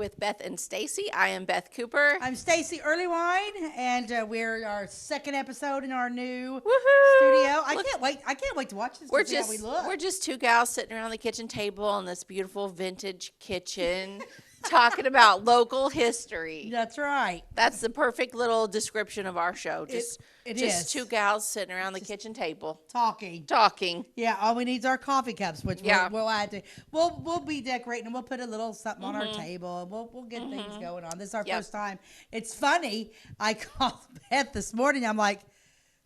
with Beth and Stacey. I am Beth Cooper. I'm Stacey Earlywine, and we're our second episode in our new Woohoo! studio. I can't wait. I can't wait to watch this. We're to see how we look. we're just two gals sitting around the kitchen table in this beautiful vintage kitchen, talking about local history. That's right. That's the perfect little description of our show. It just is. two gals sitting around the kitchen table Talking. Yeah, all we need is our coffee cups, which Yeah. we'll add to. We'll be decorating, and we'll put a little something on our table, and we'll get things going on. This is our Yep. first time. It's funny. I called Beth this morning. I'm like,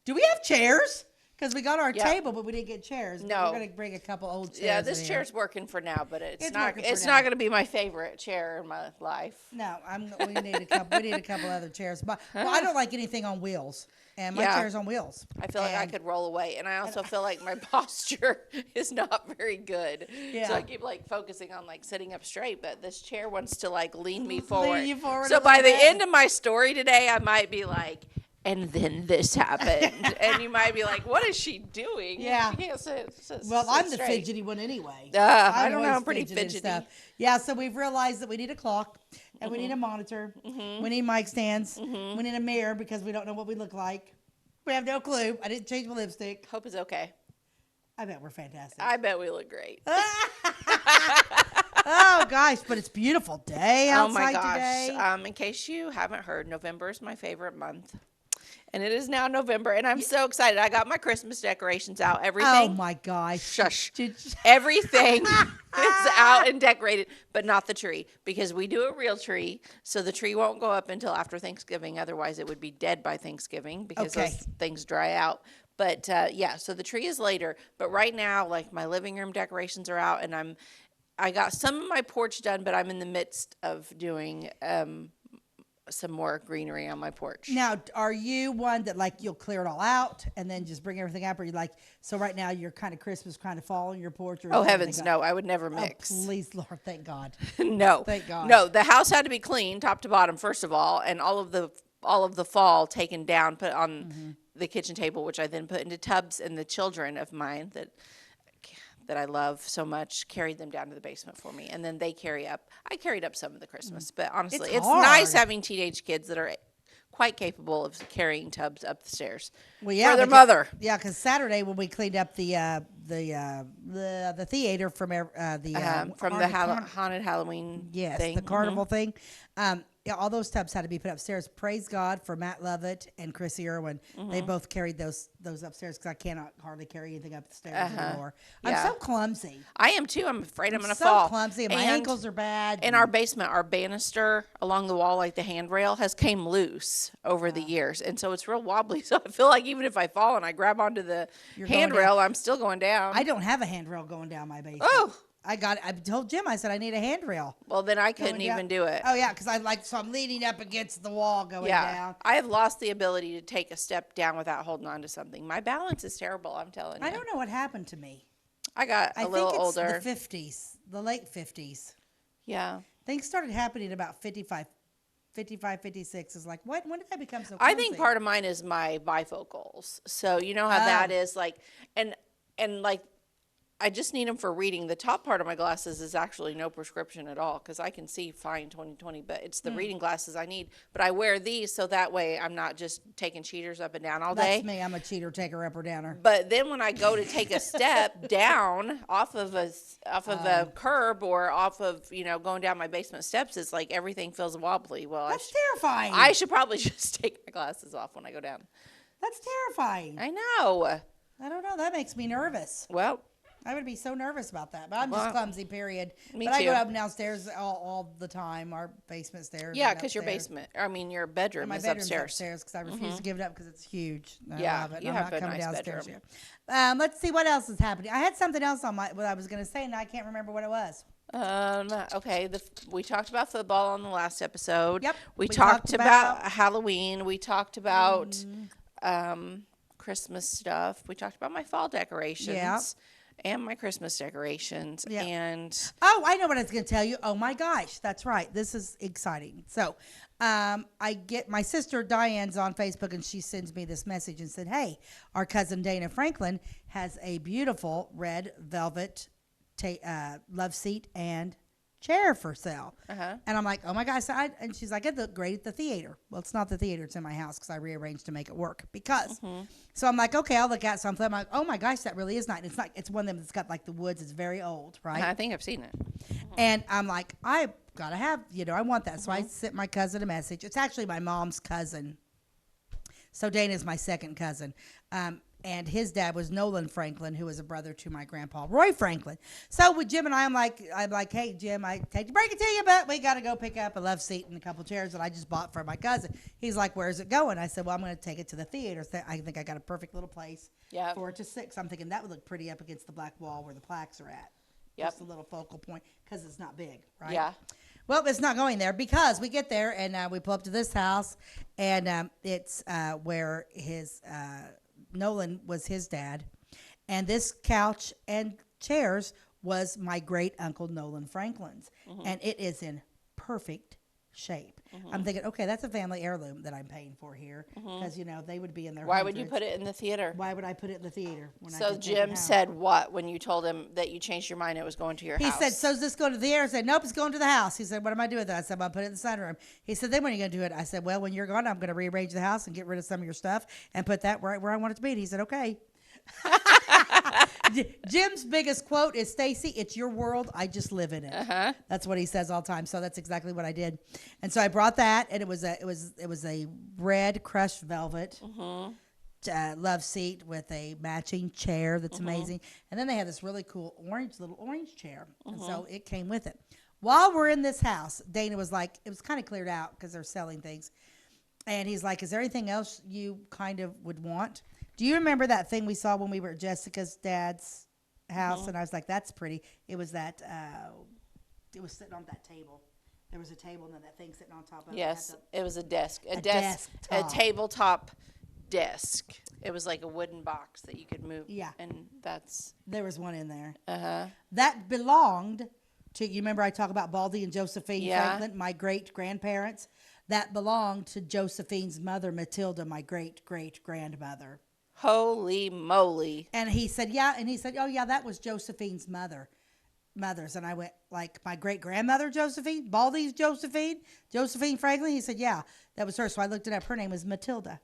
do we have chairs? Because we got our Yep. table, but we didn't get chairs. But No. we're gonna bring a couple old chairs. Yeah, this in chair's working for now, but it's not. working for It's now. not going to be my favorite chair in my life. No, we need a couple. We need a couple other chairs. But I don't like anything on wheels, and my Yeah. chair's on wheels. I feel like I could roll away, and I also feel like my posture is not very good. Yeah. So I keep like focusing on like sitting up straight, but this chair wants to like lean me forward. you forward So a by little the bit. end of my story today, I might be like, and then this happened, and you might be like, what is she doing? Yeah. She can't sit. Well, sit I'm the straight. fidgety one anyway. I don't know. always I'm pretty fidgeting and fidgety. Yeah, so we've realized that we need a clock, and we need a monitor. We need mic stands. We need a mirror because we don't know what we look like. We have no clue. I didn't change my lipstick. Hope it's okay. I bet we're fantastic. I bet we look great. Oh gosh, but it's a beautiful day outside Oh my gosh. today. In case you haven't heard, November is my favorite month. And it is now November, and I'm so excited. I got my Christmas decorations out. Everything. Oh my gosh. Shush. Did- Everything is out and decorated, but not the tree, because we do a real tree, so the tree won't go up until after Thanksgiving. Otherwise, it would be dead by Thanksgiving because Okay. those things dry out. But yeah, so the tree is later. But right now, like my living room decorations are out, and I got some of my porch done, but I'm in the midst of doing some more greenery on my porch. Now, are you one that like you'll clear it all out and then just bring everything up, or you like so right now you're kind of Christmas, kind of fall on your porch? Or Oh is everything heavens, up? no! I would never Oh, mix. please, Lord, thank God. No, Thank God. No, the house had to be clean, top to bottom, first of all, and all of the fall taken down, put on the kitchen table, which I then put into tubs, and the children of mine that I love so much carried them down to the basement for me, and then they carry up. I carried up some of the Christmas, but honestly, it's nice hard. having teenage kids that are quite capable of carrying tubs up the stairs Well, yeah, for their because- mother. Yeah, because Saturday when we cleaned up the theater from the From the carnival- haunted Halloween yes, thing. the carnival thing. Yeah, all those tubs had to be put upstairs. Praise God for Matt Lovett and Chrissy Irwin. They both carried those upstairs because I cannot hardly carry anything up the stairs anymore. Yeah. I'm so clumsy. I am too. I'm afraid I'm going to so fall. clumsy. And my And ankles are bad. in our basement, our banister along the wall, like the handrail, has came loose over the years, and so it's real wobbly. So I feel like even if I fall and I grab onto the You're going handrail, I'm still going down. I don't have a handrail going down my basement. Oh. I told Jim, I said I need a handrail. Well, then I couldn't Going down. even do it. Oh yeah, because so I'm leaning up against the wall going Yeah, down. I have lost the ability to take a step down without holding on to something. My balance is terrible. I'm telling you. I don't know what happened to me. I got a I little think it's older. the 50s, the late 50s. Yeah. Things started happening about 55, 56. It's like, when did I become so I think clumsy? part of mine is my bifocals. So you know how that is like, and like, I just need them for reading. The top part of my glasses is actually no prescription at all because I can see fine 20/20, but it's the reading glasses I need. But I wear these so that way I'm not just taking cheaters up and down all day. That's me. I'm a cheater, taker, upper downer. But then when I go to take a step down off of a curb or off of going down my basement steps, it's like everything feels wobbly. Well, That's terrifying. I should probably just take my glasses off when I go down. That's terrifying. I know. I don't know. That makes me nervous. Well, I would be so nervous about that. But I'm just Well, clumsy, period. me but I go too. up and downstairs all the time, our basement stairs. yeah, and because your upstairs. your bedroom My is bedroom's upstairs. because I refuse to give it up because it's huge. I Yeah, love it. you I'm have not a coming nice downstairs bedroom. yet. Let's see what else is happening. I had something else on what I was going to say, and I can't remember what it was. Okay. We talked about football on the last episode. Yep. We We talked talked about about- Halloween. We talked about Christmas stuff. We talked about my fall decorations. Yeah. And my Christmas decorations. Yeah. And Oh, I know what I was going to tell you. Oh my gosh, that's right. This is exciting. So, I get my sister Diane's on Facebook, and she sends me this message and said, "Hey, our cousin Dana Franklin has a beautiful red velvet love seat and chair for sale. Uh-huh. And I'm like, oh my gosh. And she's like, it looked great at the theater. Well, it's not the theater. It's in my house because I rearranged to make it work. So I'm like, okay, I'll look at it. So I'm like, oh my gosh, that really is nice. It's one of them that's got like the woods. It's very old, right? I think I've seen it. And I'm like, I gotta have, I want that. So I sent my cousin a message. It's actually my mom's cousin. So Dana's my second cousin. And his dad was Nolan Franklin, who was a brother to my grandpa, Roy Franklin. So with Jim and I'm like, hey, Jim, I hate to break it to you, but we got to go pick up a love seat and a couple chairs that I just bought for my cousin. He's like, where's it going? I said, well, I'm going to take it to the theater. So I think I got a perfect little place for it to sit. So I'm thinking that would look pretty up against the black wall where the plaques are at. Just a little focal point because it's not big, right? Yeah. Well, it's not going there because we get there and we pull up to this house and it's where his Nolan was his dad, and this couch and chairs was my great uncle Nolan Franklin's, and it is in perfect shape. I'm thinking, okay, that's a family heirloom that I'm paying for here because they would be in their. Why would you put it in the theater? Why would I put it in the theater? So Jim said what when you told him that you changed your mind? It was going to your house. He said, so is this going to the theater? I said, nope, it's going to the house. He said, what am I doing with that? I said, I'll put it in the sunroom. He said, then when are you going to do it? I said, well, when you're gone, I'm going to rearrange the house and get rid of some of your stuff and put that where I want it to be. And he said, okay. Jim's biggest quote is, Stacey, it's your world. I just live in it. That's what he says all the time. So that's exactly what I did. And so I brought that, and it was a red crushed velvet love seat with a matching chair. That's amazing. And then they had this really cool little orange chair. And so it came with it. While we're in this house, Dana was like, it was kind of cleared out because they're selling things. And he's like, is there anything else you kind of would want? Do you remember that thing we saw when we were at Jessica's dad's house? And I was like, that's pretty. It was that, it was sitting on that table. There was a table and then that thing sitting on top of it. Yes, it was a desk. A tabletop desk. It was like a wooden box that you could move. Yeah. And there was one in there. That belonged to, you remember I talk about Baldy and Josephine Franklin, my great-grandparents? That belonged to Josephine's mother, Matilda, my great-great-grandmother. Holy moly. And he said, yeah. And he said, oh, yeah, that was Josephine's mothers. And I went, like, my great-grandmother, Josephine? Baldy's Josephine Franklin? He said, yeah, that was her. So I looked it up. Her name was Matilda.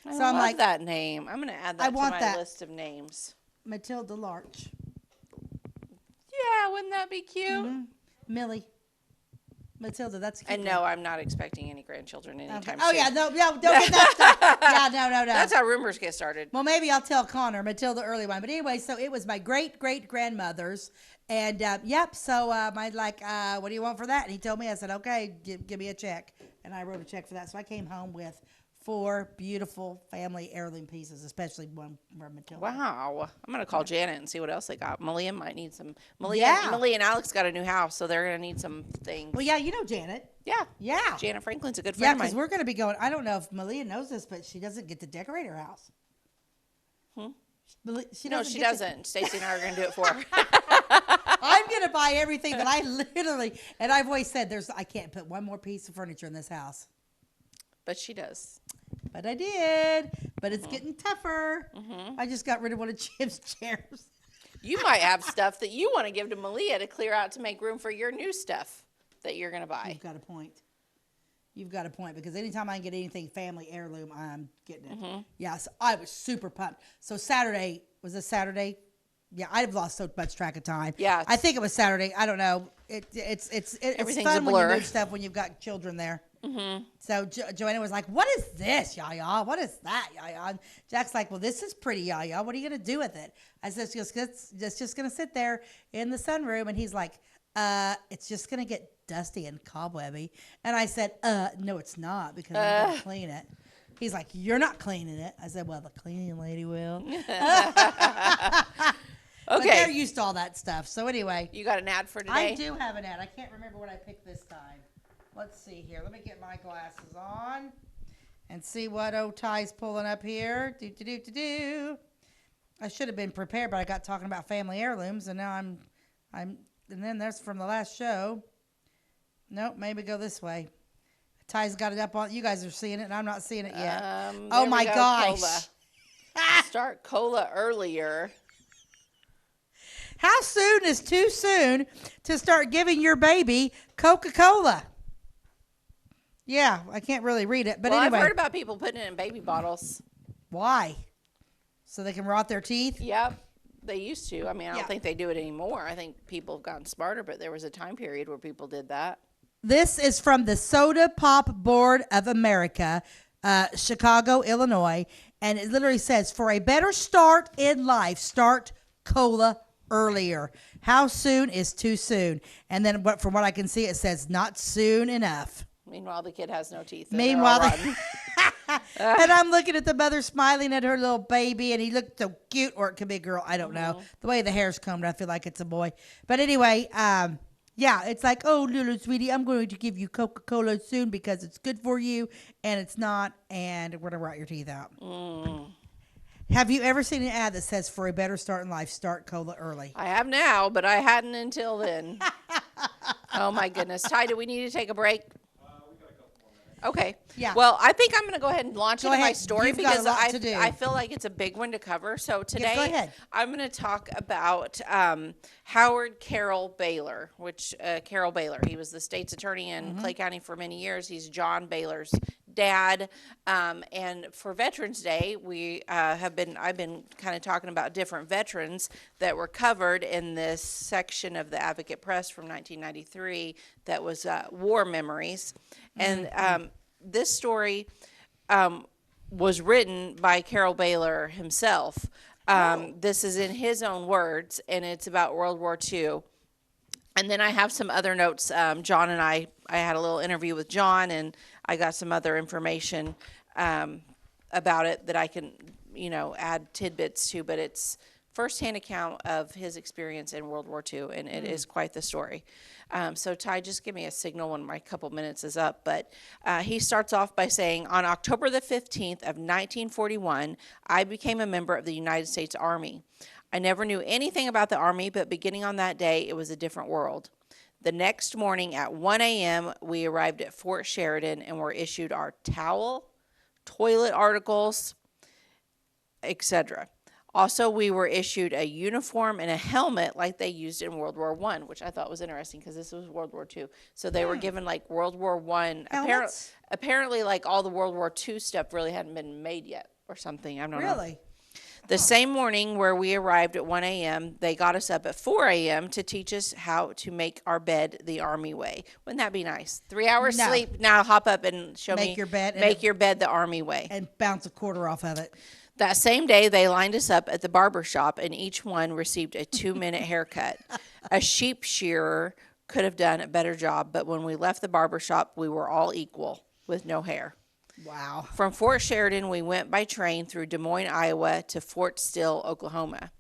I love that name. I'm going to add that to my list of names. Matilda Larch. Yeah, wouldn't that be cute? Millie. Matilda, that's cute. And no, I'm not expecting any grandchildren anytime soon. Oh, yeah, no, don't get that stuff. Yeah, no. That's how rumors get started. Well, maybe I'll tell Connor, Matilda early one. But anyway, so it was my great-great-grandmother's. And, so I like, what do you want for that? And he told me, I said, okay, give me a check. And I wrote a check for that. So I came home with 4 beautiful family heirloom pieces, especially one from Matilda. Wow. I'm going to call Janet and see what else they got. Malia might need some. Malia and Alex got a new house, so they're going to need some things. Well, yeah, you know Janet. Yeah. Janet Franklin's a good friend of mine. Yeah, because we're going to be going. I don't know if Malia knows this, but she doesn't get to decorate her house. She doesn't. Stacey and I are going to do it for her. I'm going to buy everything that I literally, and I've always said I can't put one more piece of furniture in this house. But she does. But I did. But it's getting tougher. I just got rid of one of Jim's chairs. You might have stuff that you want to give to Malia to clear out to make room for your new stuff that you're going to buy. You've got a point because anytime I can get anything family heirloom, I'm getting it. Yeah, so I was super pumped. So Saturday, was it Saturday? Yeah, I've lost so much track of time. Yeah. I think it was Saturday. I don't know. It's fun when you move stuff when you've got children there. So Joanna was like, what is this, Yaya? What is that, Yaya? And Jack's like, well, this is pretty, Yaya. What are you going to do with it? I said, it's just going to sit there in the sunroom. And he's like, it's just going to get dusty and cobwebby. And I said, no, it's not because I'm going to clean it. He's like, you're not cleaning it. I said, well, the cleaning lady will. But they're used to all that stuff. So anyway. You got an ad for today? I do have an ad. I can't remember what I picked this time. Let's see here. Let me get my glasses on and see what Ty's pulling up here. I should have been prepared, but I got talking about family heirlooms, and now I'm, and then that's from the last show. Nope, maybe go this way. Ty's got it up on. You guys are seeing it, and I'm not seeing it yet. Oh my gosh! Cola. Start cola earlier. How soon is too soon to start giving your baby Coca-Cola? Yeah, I can't really read it, but well, anyway. I've heard about people putting it in baby bottles. Why? So they can rot their teeth? Yep. They used to. I mean, I don't Yeah. think they do it anymore. I think people have gotten smarter, but there was a time period where people did that. This is from the Soda Pop Board of America, Chicago, Illinois. And it literally says, for a better start in life, start cola earlier. How soon is too soon? And then from what I can see, it says not soon enough. Meanwhile, the kid has no teeth. Meanwhile, and I'm looking at the mother smiling at her little baby, and he looked so cute, or it could be a girl. I don't know. The way the hair's combed, I feel like it's a boy. But anyway, yeah, it's like, oh, little sweetie, I'm going to give you Coca-Cola soon because it's good for you, and it's not, and we're going to rot your teeth out. Have you ever seen an ad that says, for a better start in life, start cola early? I have now, but I hadn't until then. Oh, my goodness. Ty, do we need to take a break? Okay. Yeah. Well, I think I'm going to go ahead and launch into my story You've got because a lot to do. I feel like it's a big one to cover. So today go ahead. I'm going to talk about Howard Carroll Bayler, Carroll Bayler. He was the state's attorney in Clay County for many years. He's John Bayler's dad. And for Veterans Day, I've been kind of talking about different veterans that were covered in this section of the Advocate Press from 1993 that was War Memories. And this story was written by Carroll Bayler himself. This is in his own words, and it's about World War II. And then I have some other notes. John and I had a little interview with John, and I got some other information about it that I can, add tidbits to. But it's firsthand account of his experience in World War II, and it is quite the story. So Ty, just give me a signal when my couple minutes is up. But he starts off by saying, on October the 15th of 1941, I became a member of the United States Army. I never knew anything about the Army, but beginning on that day, it was a different world. The next morning at 1 a.m., we arrived at Fort Sheridan and were issued our towel, toilet articles, etc. Also, we were issued a uniform and a helmet like they used in World War I, which I thought was interesting because this was World War II. So they were given like World War I. Apparently, like all the World War II stuff really hadn't been made yet or something. I don't know. Really? The same morning where we arrived at 1 a.m., they got us up at 4 a.m. to teach us how to make our bed the Army way. Wouldn't that be nice? 3 hours sleep, now hop up and make your bed the Army way. And bounce a quarter off of it. That same day, they lined us up at the barber shop, and each one received a 2-minute haircut. A sheep shearer could have done a better job, but when we left the barber shop, we were all equal with no hair. Wow. From Fort Sheridan, we went by train through Des Moines, Iowa to Fort Still, Oklahoma.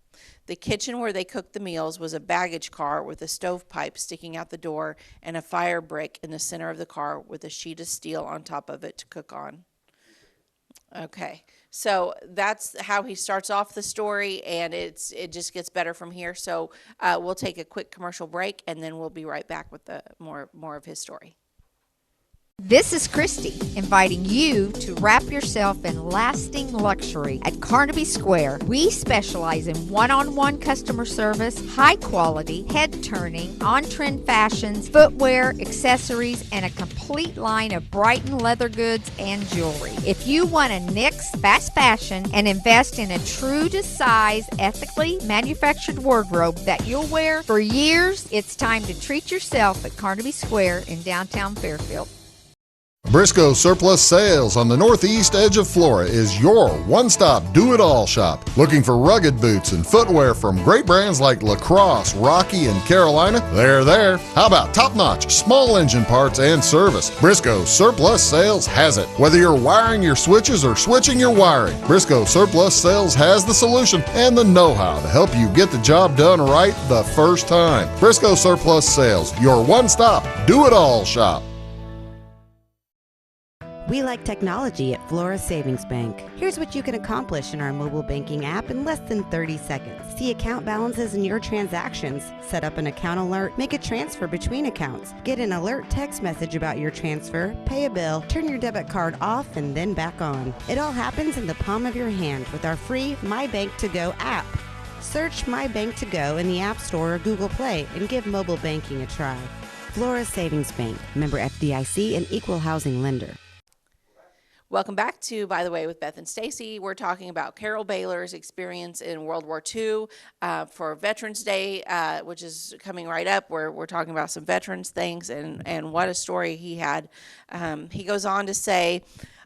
The kitchen where they cooked the meals was a baggage car with a stovepipe sticking out the door and a fire brick in the center of the car with a sheet of steel on top of it to cook on. Okay, so that's how he starts off the story, and it just gets better from here. So we'll take a quick commercial break, and then we'll be right back with the more of his story. This is Christy, inviting you to wrap yourself in lasting luxury at Carnaby Square. We specialize in one-on-one customer service, high quality, head-turning, on-trend fashions, footwear, accessories, and a complete line of Brighton leather goods and jewelry. If you want to nix fast fashion and invest in a true-to-size, ethically manufactured wardrobe that you'll wear for years, it's time to treat yourself at Carnaby Square in downtown Fairfield. Briscoe Surplus Sales on the northeast edge of Flora is your one-stop do-it-all shop. Looking for rugged boots and footwear from great brands like Lacrosse, Rocky, and Carolina? They're there. How about top-notch small engine parts and service? Briscoe Surplus Sales has it. Whether you're wiring your switches or switching your wiring, Briscoe Surplus Sales has the solution and the know-how to help you get the job done right the first time. Briscoe Surplus Sales, your one-stop do-it-all shop. We like technology at Flora Savings Bank. Here's what you can accomplish in our mobile banking app in less than 30 seconds. See account balances in your transactions, set up an account alert, make a transfer between accounts, get an alert text message about your transfer, pay a bill, turn your debit card off and then back on. It all happens in the palm of your hand with our free My Bank To Go app. Search My Bank to Go in the App Store or Google Play and give mobile banking a try. Flora Savings Bank, member FDIC, and equal housing lender. Welcome back to By the Way with Beth and Stacey. We're talking about Carroll Bayler's experience in World War II for Veterans Day, which is coming right up. We're talking about some veterans things and what a story he had. He goes on to say,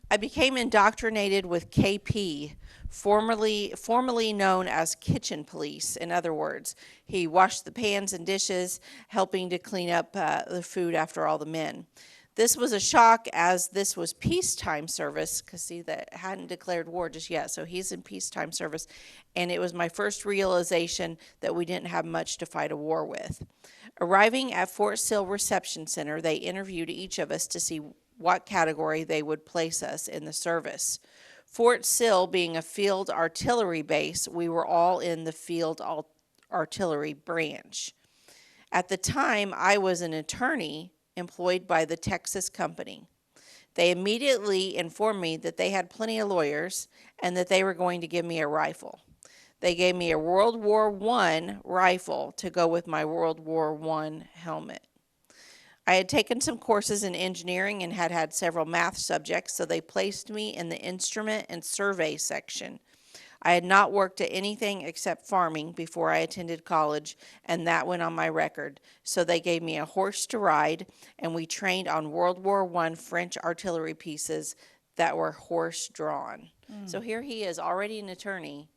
I became indoctrinated with KP, formerly known as kitchen police. In other words, he washed the pans and dishes, helping to clean up the food after all the men. This was a shock, as this was peacetime service, because see, that hadn't declared war just yet, so he's in peacetime service, and it was my first realization that we didn't have much to fight a war with. Arriving at Fort Sill Reception Center, they interviewed each of us to see what category they would place us in the service. Fort Sill being a field artillery base, we were all in the field artillery branch. At the time, I was an attorney employed by the Texas company. They immediately informed me that they had plenty of lawyers and that they were going to give me a rifle. They gave me a World War I rifle to go with my World War I helmet. I had taken some courses in engineering and had several math subjects, so they placed me in the instrument and survey section. I had not worked at anything except farming before I attended college, and that went on my record. So they gave me a horse to ride, and we trained on World War I French artillery pieces that were horse-drawn. So here he is, already an attorney.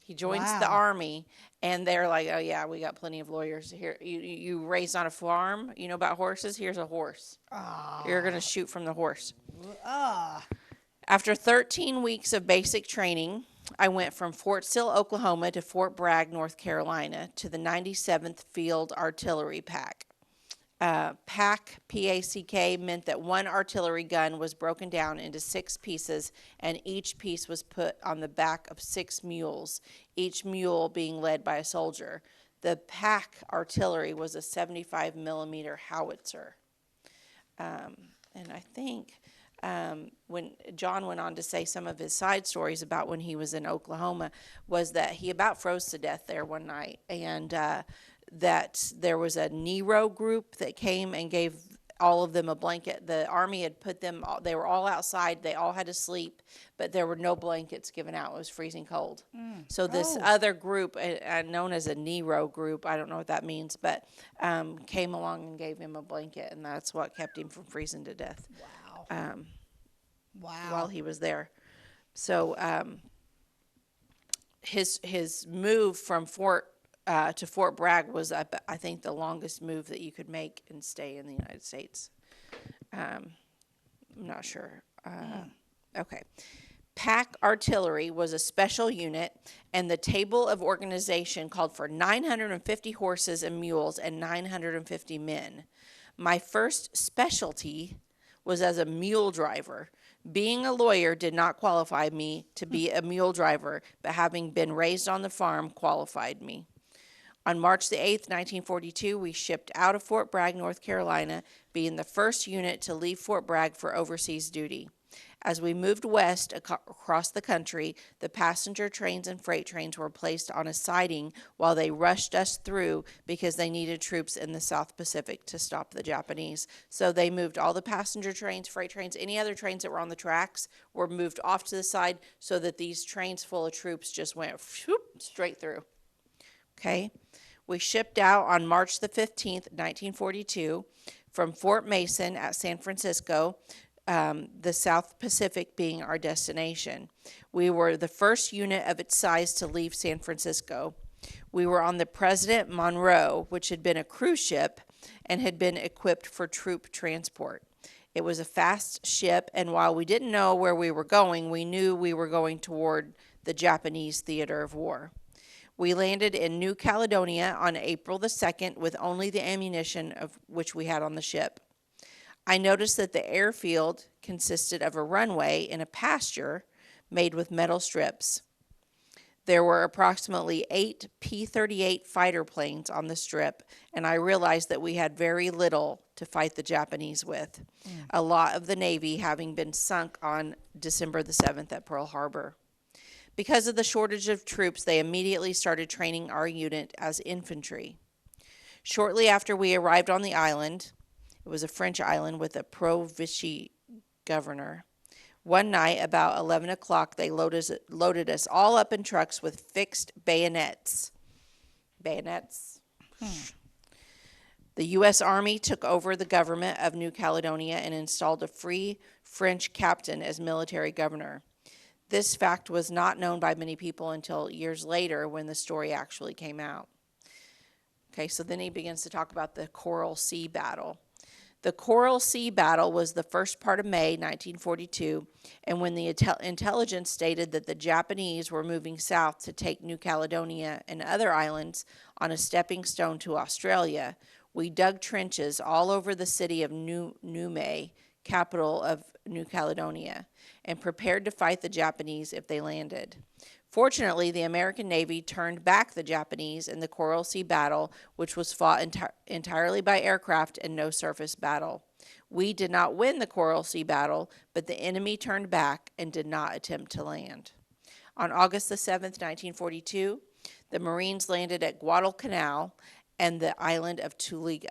He joins the Army, and they're like, oh, yeah, we got plenty of lawyers. Here, you raised on a farm, you know about horses? Here's a horse. You're going to shoot from the horse. After 13 weeks of basic training, I went from Fort Sill, Oklahoma to Fort Bragg, North Carolina, to the 97th Field Artillery Pack. PAC, P-A-C-K, meant that one artillery gun was broken down into 6 pieces, and each piece was put on the back of 6 mules, each mule being led by a soldier. The PAC artillery was a 75 millimeter howitzer. And I think when John went on to say some of his side stories about when he was in Oklahoma, was that he about froze to death there one night, and that there was a Nero group that came and gave all of them a blanket. The Army had put them, they were all outside, they all had to sleep, but there were no blankets given out. It was freezing cold. So this other group, known as a Nero group, I don't know what that means, but came along and gave him a blanket, and that's what kept him from freezing to death. While he was there. So his move from to Fort Bragg was, I think, the longest move that you could make and stay in the United States. I'm not sure. Okay. PAC artillery was a special unit, and the table of organization called for 950 horses and mules and 950 men. My first specialty was as a mule driver. Being a lawyer did not qualify me to be a mule driver, but having been raised on the farm qualified me. On March the 8th, 1942, we shipped out of Fort Bragg, North Carolina, being the first unit to leave Fort Bragg for overseas duty. As we moved west across the country, the passenger trains and freight trains were placed on a siding while they rushed us through because they needed troops in the South Pacific to stop the Japanese. So they moved all the passenger trains, freight trains, any other trains that were on the tracks were moved off to the side so that these trains full of troops just went straight through. Okay? We shipped out on March the 15th, 1942, from Fort Mason at San Francisco, the South Pacific being our destination. We were the first unit of its size to leave San Francisco. We were on the President Monroe, which had been a cruise ship and had been equipped for troop transport. It was a fast ship, and while we didn't know where we were going, we knew we were going toward the Japanese theater of war. We landed in New Caledonia on April the 2nd with only the ammunition of which we had on the ship. I noticed that the airfield consisted of a runway and a pasture made with metal strips. There were approximately 8 P-38 fighter planes on the strip, and I realized that we had very little to fight the Japanese with, a lot of the Navy having been sunk on December the 7th at Pearl Harbor. Because of the shortage of troops, they immediately started training our unit as infantry. Shortly after we arrived on the island, it was a French island with a pro-Vichy governor. One night, about 11 o'clock, they loaded us all up in trucks with fixed bayonets. Bayonets. The U.S. Army took over the government of New Caledonia and installed a free French captain as military governor. This fact was not known by many people until years later when the story actually came out. Okay, so then he begins to talk about the Coral Sea Battle. The Coral Sea Battle was the first part of May 1942, and when the intelligence stated that the Japanese were moving south to take New Caledonia and other islands on a stepping stone to Australia, we dug trenches all over the city of Niue, capital of New Caledonia, and prepared to fight the Japanese if they landed. Fortunately, the American Navy turned back the Japanese in the Coral Sea Battle, which was fought entirely by aircraft and no surface battle. We did not win the Coral Sea Battle, but the enemy turned back and did not attempt to land. On August the 7th, 1942, the Marines landed at Guadalcanal and the island of Tuliga,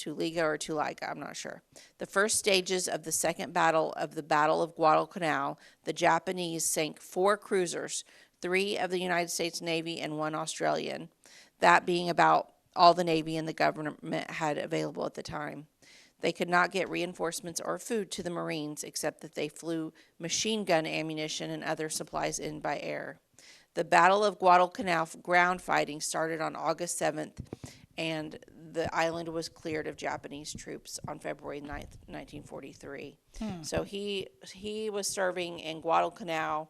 I'm not sure. The first stages of the second battle of the Battle of Guadalcanal, the Japanese sank 4 cruisers, 3 of the United States Navy and 1 Australian, that being about all the Navy and the government had available at the time. They could not get reinforcements or food to the Marines except that they flew machine gun ammunition and other supplies in by air. The Battle of Guadalcanal ground fighting started on August 7th, and the island was cleared of Japanese troops on February 9th, 1943. So he was serving in Guadalcanal.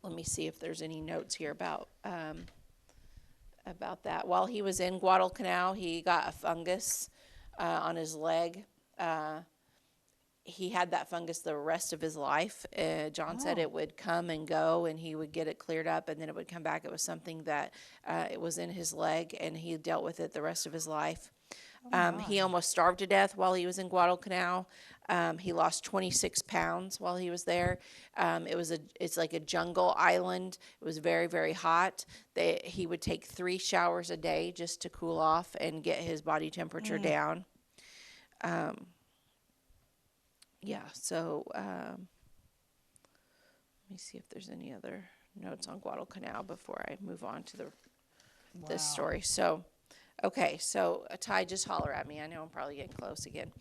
Let me see if there's any notes here about that. While he was in Guadalcanal, he got a fungus on his leg. He had that fungus the rest of his life. John said it would come and go, and he would get it cleared up, and then it would come back. It was something that it was in his leg, and he dealt with it the rest of his life. He almost starved to death while he was in Guadalcanal. He lost 26 pounds while he was there. It's like a jungle island. It was very, very hot. He would take 3 showers a day just to cool off and get his body temperature down. Let me see if there's any other notes on Guadalcanal before I move on to this story. So, okay, so Ty, just holler at me. I know I'm probably getting close again.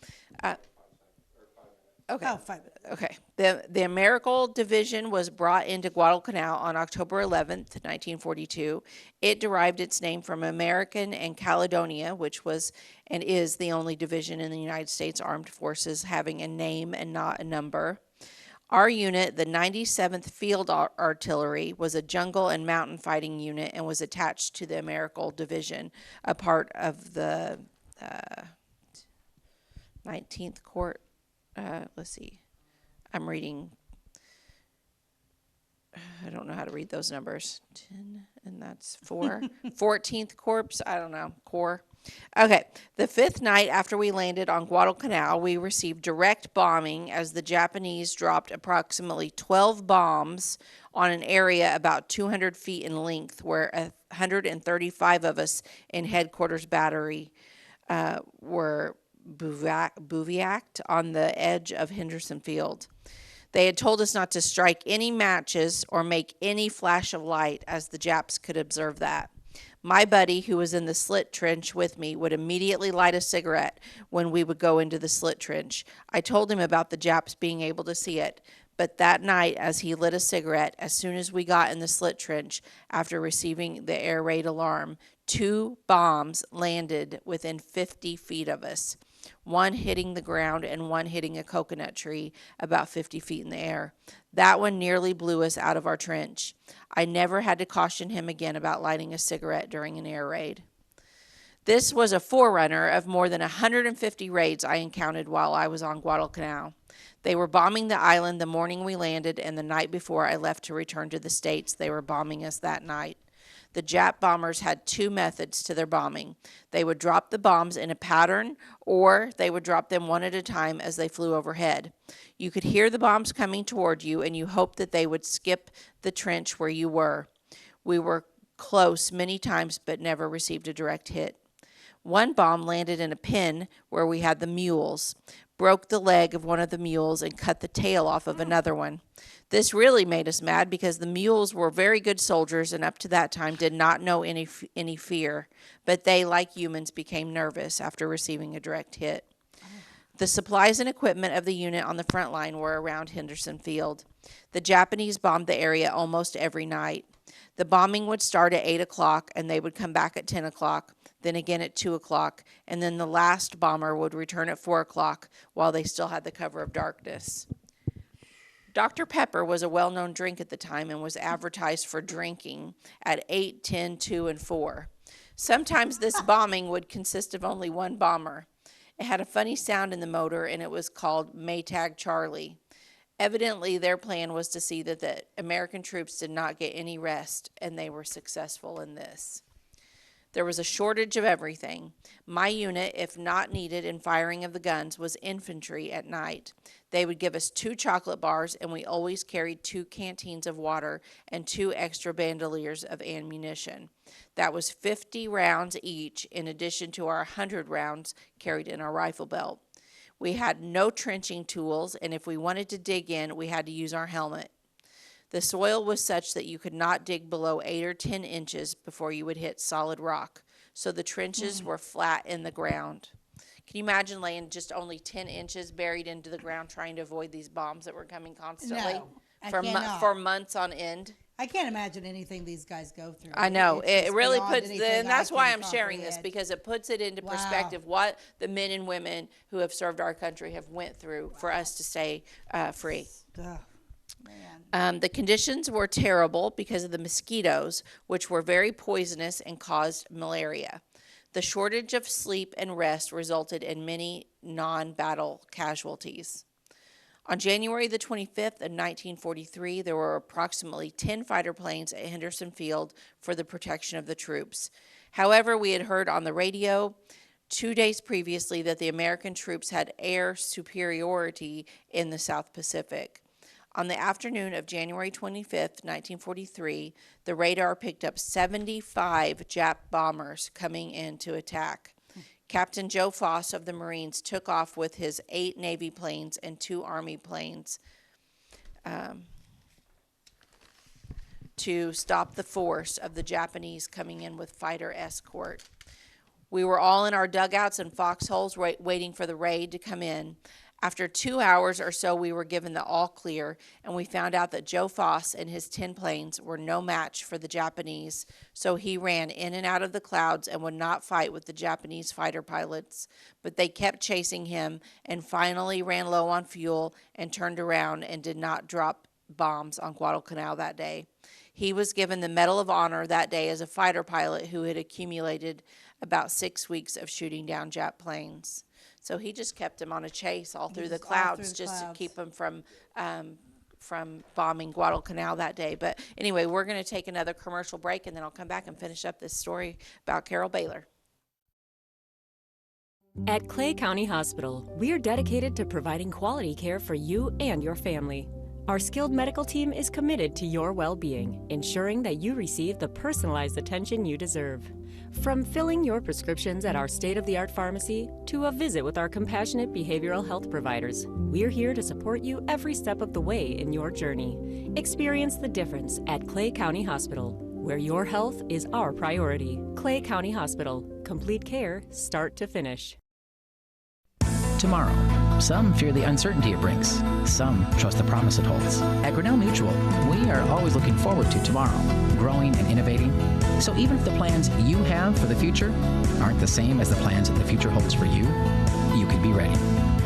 Okay. Oh, 5 minutes. Okay. The American Division was brought into Guadalcanal on October 11th, 1942. It derived its name from American and Caledonia, which was and is the only division in the United States Armed Forces having a name and not a number. Our unit, the 97th Field Artillery, was a jungle and mountain fighting unit and was attached to the American Division, a part of the 19th Corps. Let's see. I'm reading. I don't know how to read those numbers. 10, and that's 4. 14th Corps. I don't know. Corps. Okay. The 5th night after we landed on Guadalcanal, we received direct bombing as the Japanese dropped approximately 12 bombs on an area about 200 feet in length, where 135 of us in headquarters battery were bivouacked on the edge of Henderson Field. They had told us not to strike any matches or make any flash of light, as the Japs could observe that. My buddy, who was in the slit trench with me, would immediately light a cigarette when we would go into the slit trench. I told him about the Japs being able to see it, but that night, as he lit a cigarette, as soon as we got in the slit trench, after receiving the air raid alarm, 2 bombs landed within 50 feet of us. One hitting the ground and one hitting a coconut tree about 50 feet in the air. That one nearly blew us out of our trench. I never had to caution him again about lighting a cigarette during an air raid. This was a forerunner of more than 150 raids I encountered while I was on Guadalcanal. They were bombing the island the morning we landed, and the night before I left to return to the States, they were bombing us that night. The Jap bombers had two methods to their bombing. They would drop the bombs in a pattern, or they would drop them one at a time as they flew overhead. You could hear the bombs coming toward you, and you hoped that they would skip the trench where you were. We were close many times, but never received a direct hit. One bomb landed in a pen where we had the mules, broke the leg of one of the mules, and cut the tail off of another one. This really made us mad because the mules were very good soldiers and up to that time did not know any fear, but they, like humans, became nervous after receiving a direct hit. The supplies and equipment of the unit on the front line were around Henderson Field. The Japanese bombed the area almost every night. The bombing would start at 8 o'clock, and they would come back at 10 o'clock, then again at 2 o'clock, and then the last bomber would return at 4 o'clock while they still had the cover of darkness. Dr. Pepper was a well-known drink at the time and was advertised for drinking at 8, 10, 2, and 4. Sometimes this bombing would consist of only one bomber. It had a funny sound in the motor, and it was called Maytag Charlie. Evidently, their plan was to see that the American troops did not get any rest, and they were successful in this. There was a shortage of everything. My unit, if not needed in firing of the guns, was infantry at night. They would give us 2 chocolate bars, and we always carried 2 canteens of water and 2 extra bandoliers of ammunition. That was 50 rounds each, in addition to our 100 rounds carried in our rifle belt. We had no trenching tools, and if we wanted to dig in, we had to use our helmet. The soil was such that you could not dig below 8 or 10 inches before you would hit solid rock, so the trenches were flat in the ground. Can you imagine laying just only 10 inches buried into the ground trying to avoid these bombs that were coming constantly No, I for cannot. for months on end? I can't imagine anything these guys go through. I know. It's It just really beyond puts, anything and that's I why can I'm sharing this, comprehend. because it puts it into Wow. perspective what the men and women who have served our country have went through for us to stay free. Ugh, man. The conditions were terrible because of the mosquitoes, which were very poisonous and caused malaria. The shortage of sleep and rest resulted in many non-battle casualties. On January the 25th of 1943, there were approximately 10 fighter planes at Henderson Field for the protection of the troops. However, we had heard on the radio 2 days previously that the American troops had air superiority in the South Pacific. On the afternoon of January 25th, 1943, the radar picked up 75 Jap bombers coming in to attack. Captain Joe Foss of the Marines took off with his 8 Navy planes and 2 Army planes to stop the force of the Japanese coming in with fighter escort. We were all in our dugouts and foxholes waiting for the raid to come in. After 2 hours or so, we were given the all clear, and we found out that Joe Foss and his 10 planes were no match for the Japanese, so he ran in and out of the clouds and would not fight with the Japanese fighter pilots. But they kept chasing him and finally ran low on fuel and turned around and did not drop bombs on Guadalcanal that day. He was given the Medal of Honor that day as a fighter pilot who had accumulated about 6 weeks of shooting down Jap planes. So he just kept him on a chase all through the clouds just to keep him from bombing Guadalcanal that day. But anyway, we're going to take another commercial break, and then I'll come back and finish up this story about Carroll Bayler. At Clay County Hospital, we are dedicated to providing quality care for you and your family. Our skilled medical team is committed to your well-being, ensuring that you receive the personalized attention you deserve. From filling your prescriptions at our state-of-the-art pharmacy to a visit with our compassionate behavioral health providers, we're here to support you every step of the way in your journey. Experience the difference at Clay County Hospital, where your health is our priority. Clay County Hospital, complete care, start to finish. Tomorrow. Some fear the uncertainty it brings. Some trust the promise it holds. At Grinnell Mutual, we are always looking forward to tomorrow, growing and innovating. So even if the plans you have for the future aren't the same as the plans that the future holds for you, you can be ready.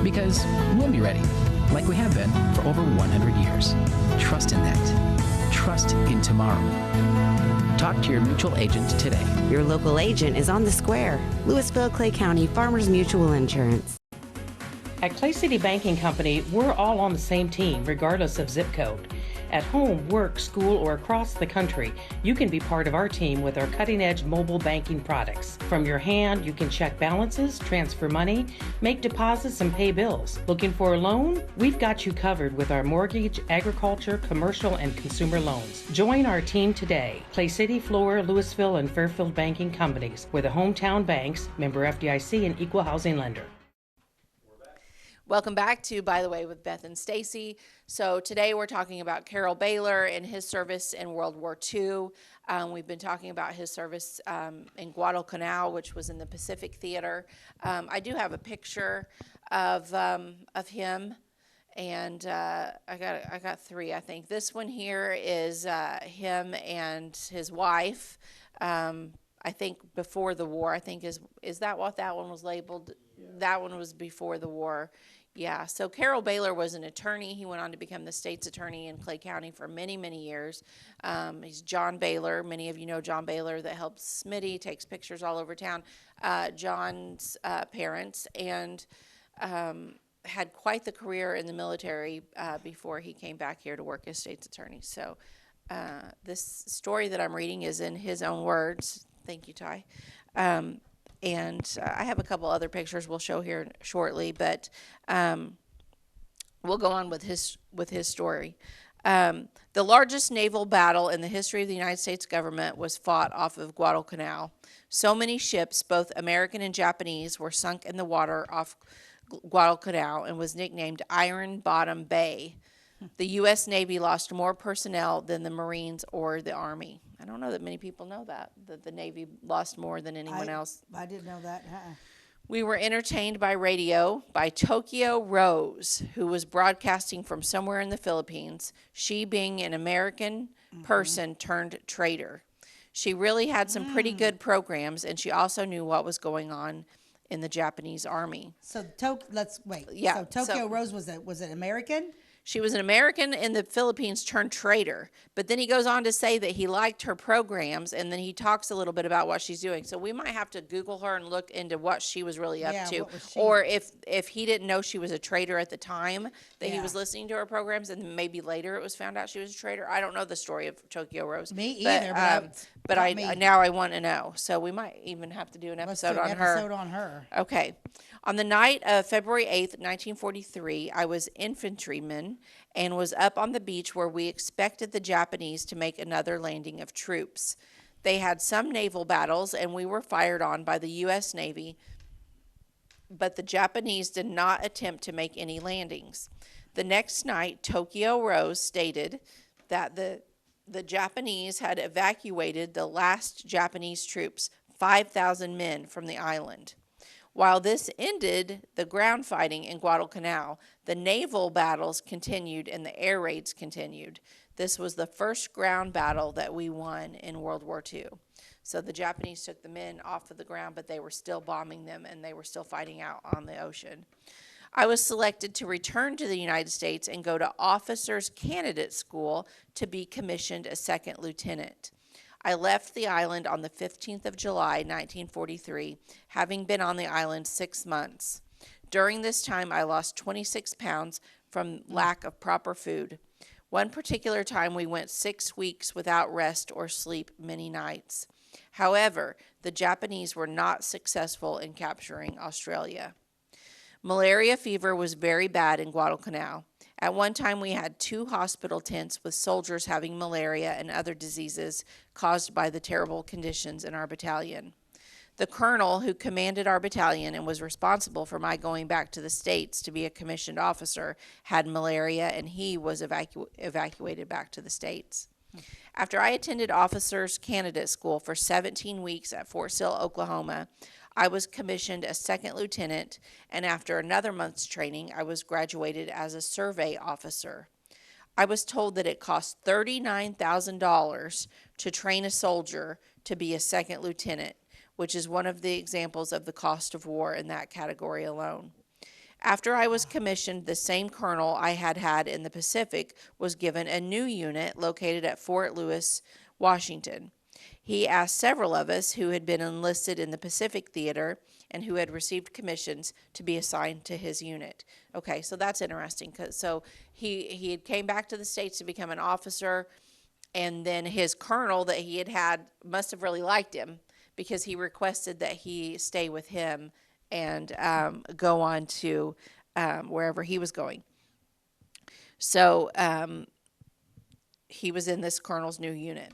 Because we'll be ready, like we have been for over 100 years. Trust in that. Trust in tomorrow. Talk to your mutual agent today. Your local agent is on the square. Louisville, Clay County Farmers Mutual Insurance. At Clay City Banking Company, we're all on the same team, regardless of zip code. At home, work, school, or across the country, you can be part of our team with our cutting-edge mobile banking products. From your hand, you can check balances, transfer money, make deposits, and pay bills. Looking for a loan? We've got you covered with our mortgage, agriculture, commercial, and consumer loans. Join our team today. Clay City, Flora, Louisville, and Fairfield banking companies. We're the hometown banks, member FDIC, and equal housing lender. Welcome back to By the Way with Beth and Stacey. So today we're talking about Carroll Bayler and his service in World War II. We've been talking about his service in Guadalcanal, which was in the Pacific Theater. I do have a picture of him, and I got three, I think. This one here is him and his wife. I think before the war. I think is that what that one was labeled? That one was before the war. Yeah, so Carroll Bayler was an attorney. He went on to become the state's attorney in Clay County for many, many years. He's John Bayler. Many of you know John Bayler that helps Smitty, takes pictures all over town. John's parents, and had quite the career in the military before he came back here to work as state's attorney. So this story that I'm reading is in his own words. Thank you, Ty. And I have a couple other pictures we'll show here shortly, but we'll go on with his story. The largest naval battle in the history of the United States government was fought off of Guadalcanal. So many ships, both American and Japanese, were sunk in the water off Guadalcanal and was nicknamed Iron Bottom Bay. The U.S. Navy lost more personnel than the Marines or the Army. I don't know that many people know that the Navy lost more than anyone else. I didn't know that. We were entertained by radio by Tokyo Rose, who was broadcasting from somewhere in the Philippines, she being an American person turned trader. She really had some pretty good programs, and she also knew what was going on in the Japanese Army. So let's wait. Yeah, So Tokyo Rose was it American? She was an American in the Philippines turned trader, but then he goes on to say that he liked her programs, and then he talks a little bit about what she's doing. So we might have to Google her and look into what she was really up to, or if he didn't know she was a trader at the time that he was listening to her programs, and maybe later it was found out she was a trader. I don't know the story of Tokyo Rose. Me either, but now I want to know. So we might even have to do an episode on her. Okay. On the night of February 8th, 1943, I was infantryman and was up on the beach where we expected the Japanese to make another landing of troops. They had some naval battles, and we were fired on by the U.S. Navy, but the Japanese did not attempt to make any landings. The next night, Tokyo Rose stated that the Japanese had evacuated the last Japanese troops, 5,000 men, from the island. While this ended the ground fighting in Guadalcanal, the naval battles continued and the air raids continued. This was the first ground battle that we won in World War II. So the Japanese took the men off of the ground, but they were still bombing them, and they were still fighting out on the ocean. I was selected to return to the United States and go to Officers Candidate School to be commissioned a second lieutenant. I left the island on the 15th of July, 1943, having been on the island 6 months. During this time, I lost 26 pounds from lack of proper food. One particular time, we went 6 weeks without rest or sleep many nights. However, the Japanese were not successful in capturing Australia. Malaria fever was very bad in Guadalcanal. At one time, we had 2 hospital tents with soldiers having malaria and other diseases caused by the terrible conditions in our battalion. The colonel who commanded our battalion and was responsible for my going back to the States to be a commissioned officer had malaria, and he was evacuated back to the States. After I attended Officers Candidate School for 17 weeks at Fort Sill, Oklahoma, I was commissioned as second lieutenant, and after another month's training, I was graduated as a survey officer. I was told that it cost $39,000 to train a soldier to be a second lieutenant, which is one of the examples of the cost of war in that category alone. After I was commissioned, the same colonel I had in the Pacific was given a new unit located at Fort Lewis, Washington. He asked several of us who had been enlisted in the Pacific Theater and who had received commissions to be assigned to his unit. Okay, so that's interesting. So he had came back to the States to become an officer, and then his colonel that he had must have really liked him because he requested that he stay with him and go on to wherever he was going. So he was in this colonel's new unit.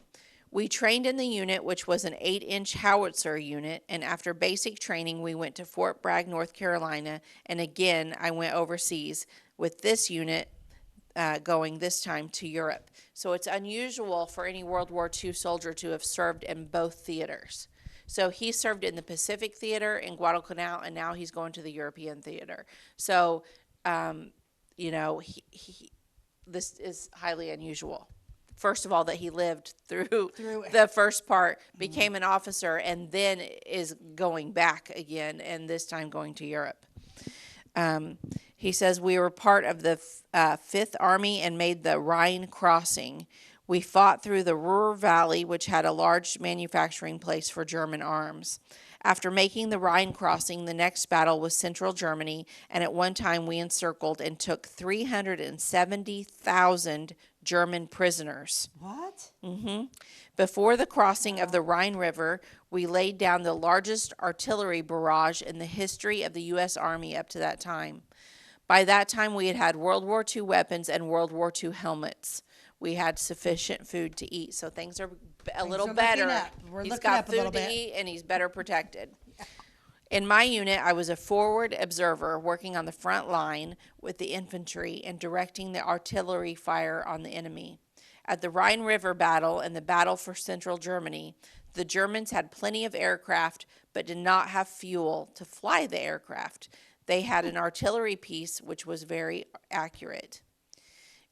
We trained in the unit, which was an 8-inch howitzer unit, and after basic training, we went to Fort Bragg, North Carolina, and again, I went overseas with this unit going this time to Europe. So it's unusual for any World War II soldier to have served in both theaters. So he served in the Pacific Theater in Guadalcanal, and now he's going to the European Theater. So, this is highly unusual. First of all, that he lived through the first part, became an officer, and then is going back again, and this time going to Europe. He says, we were part of the 5th Army and made the Rhine crossing. We fought through the Ruhr Valley, which had a large manufacturing place for German arms. After making the Rhine crossing, the next battle was Central Germany, and at one time we encircled and took 370,000 German prisoners. What? Before the crossing of the Rhine River, we laid down the largest artillery barrage in the history of the U.S. Army up to that time. By that time, we had had World War II weapons and World War II helmets. We had sufficient food to eat, so things are a little better. He's got food to eat, and he's better protected. In my unit, I was a forward observer working on the front line with the infantry and directing the artillery fire on the enemy. At the Rhine River battle and the battle for Central Germany, the Germans had plenty of aircraft but did not have fuel to fly the aircraft. They had an artillery piece which was very accurate.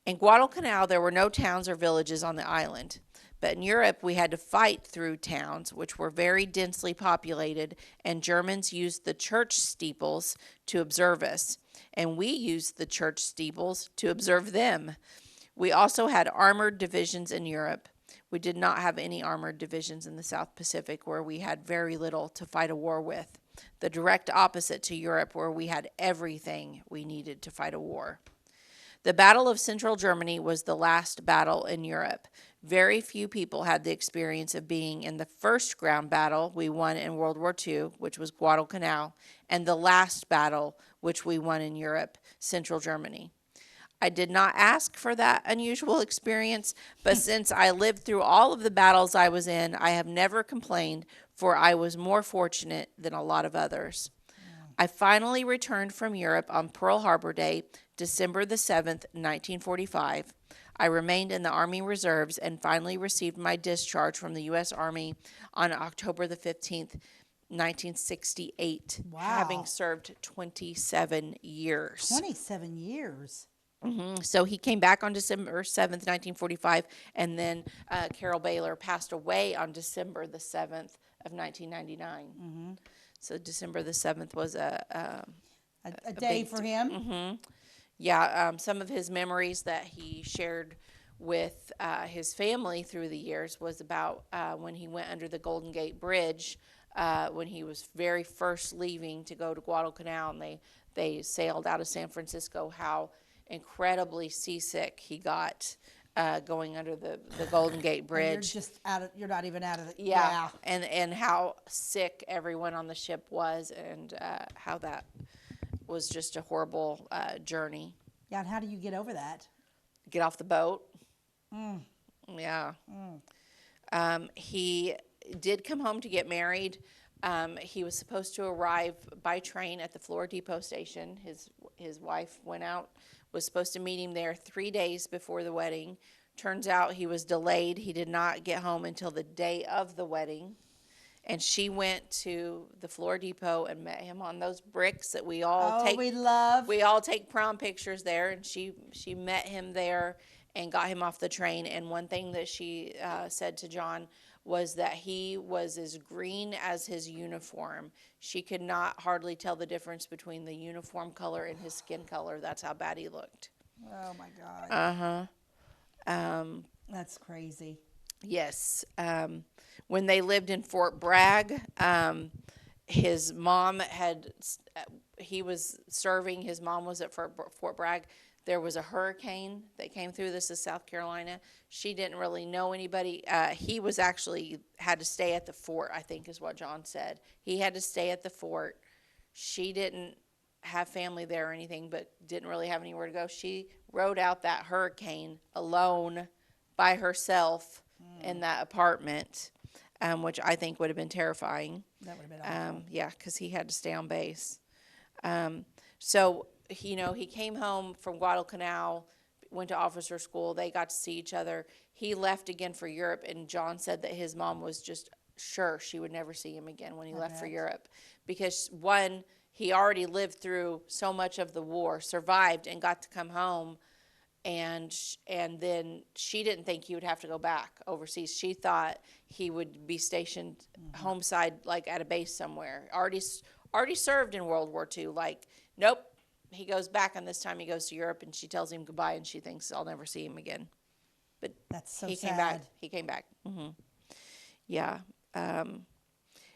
In Guadalcanal, there were no towns or villages on the island. But in Europe, we had to fight through towns, which were very densely populated, and Germans used the church steeples to observe us, and we used the church steeples to observe them. We also had armored divisions in Europe. We did not have any armored divisions in the South Pacific, where we had very little to fight a war with. The direct opposite to Europe, where we had everything we needed to fight a war. The Battle of Central Germany was the last battle in Europe. Very few people had the experience of being in the first ground battle we won in World War II, which was Guadalcanal, and the last battle, which we won in Europe, Central Germany. I did not ask for that unusual experience, but since I lived through all of the battles I was in, I have never complained, for I was more fortunate than a lot of others. I finally returned from Europe on Pearl Harbor Day, December the 7th, 1945. I remained in the Army Reserves and finally received my discharge from the U.S. Army on October the 15th, 1968, having served 27 years. 27 years. So he came back on December 7th, 1945, and then Carroll Bayler passed away on December the 7th of 1999. So December the 7th was a day for him. Some of his memories that he shared with his family through the years was about when he went under the Golden Gate Bridge when he was very first leaving to go to Guadalcanal, and they sailed out of San Francisco, how incredibly seasick he got going under the Golden Gate Bridge. You're not even out of it. Yeah. And how sick everyone on the ship was, and how that was just a horrible journey. Yeah, and how do you get over that? Get off the boat. Yeah. He did come home to get married. He was supposed to arrive by train at the Florida Depot station. His wife went out, was supposed to meet him there 3 days before the wedding. Turns out he was delayed. He did not get home until the day of the wedding. And she went to the Florida Depot and met him on those bricks that we all We all take prom pictures there, and she met him there and got him off the train. And one thing that she said to John was that he was as green as his uniform. She could not hardly tell the difference between the uniform color and his skin color. That's how bad he looked. Oh my God. Uh-huh. That's crazy. Yes. When they lived in Fort Bragg, his mom he was serving, his mom was at Fort Bragg. There was a hurricane that came through. This is South Carolina. She didn't really know anybody. He was actually had to stay at the fort, I think is what John said. He had to stay at the fort. She didn't have family there or anything, but didn't really have anywhere to go. She rode out that hurricane alone by herself in that apartment, which I think would have been terrifying. That would have been awful. Yeah, because he had to stay on base. So, he came home from Guadalcanal, went to officer school. They got to see each other. He left again for Europe, and John said that his mom was just sure she would never see him again when he left for Europe. Because, one, he already lived through so much of the war, survived, and got to come home. And then she didn't think he would have to go back overseas. She thought he would be stationed homeside, like at a base somewhere. Already served in World War II. Like, nope, he goes back, and this time he goes to Europe, and she tells him goodbye, and she thinks I'll never see him again. But That's so he sad. came back. He came back. Yeah.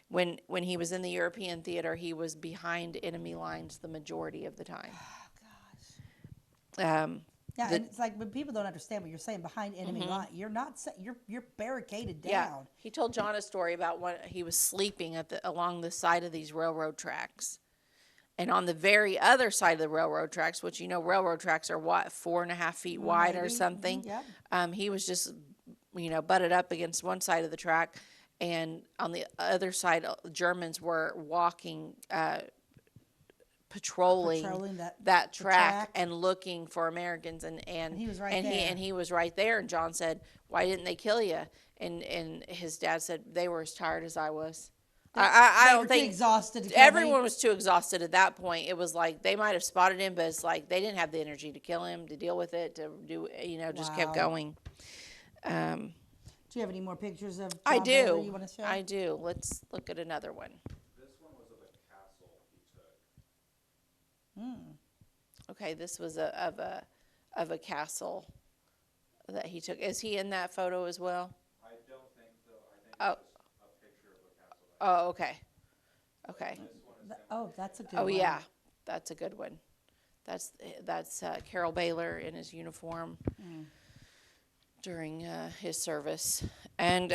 When he was in the European theater, he was behind enemy lines the majority of the time. Oh, gosh. Yeah, and it's like when people don't understand what you're saying, behind enemy line, you're not you're barricaded down. Yeah, he told John a story about when he was sleeping along the side of these railroad tracks, and on the very other side of the railroad tracks, which railroad tracks are what 4.5 feet wide or something. Yep. He was just butted up against one side of the track, and on the other side, Germans were walking. Patrolling that track and looking for Americans, and he was right there. And he was right there. And John said, "Why didn't they kill you?" And his dad said, "They were as tired as I was." I don't think exhausted. To everyone was too exhausted at that point. It was like they might have spotted him, but it's like they didn't have the energy to kill him, to deal with it, to do just kept going. Do you have any more pictures of? John I do. Bayler you want to show? I do. Let's look at another one. Okay, this was of a castle that he took. Is he in that photo as well? I don't think so. I think it's a picture of a castle. Oh, okay. Okay. Oh, that's a good one. Oh, yeah, that's a good one. That's Carroll Bayler in his uniform during his service. And,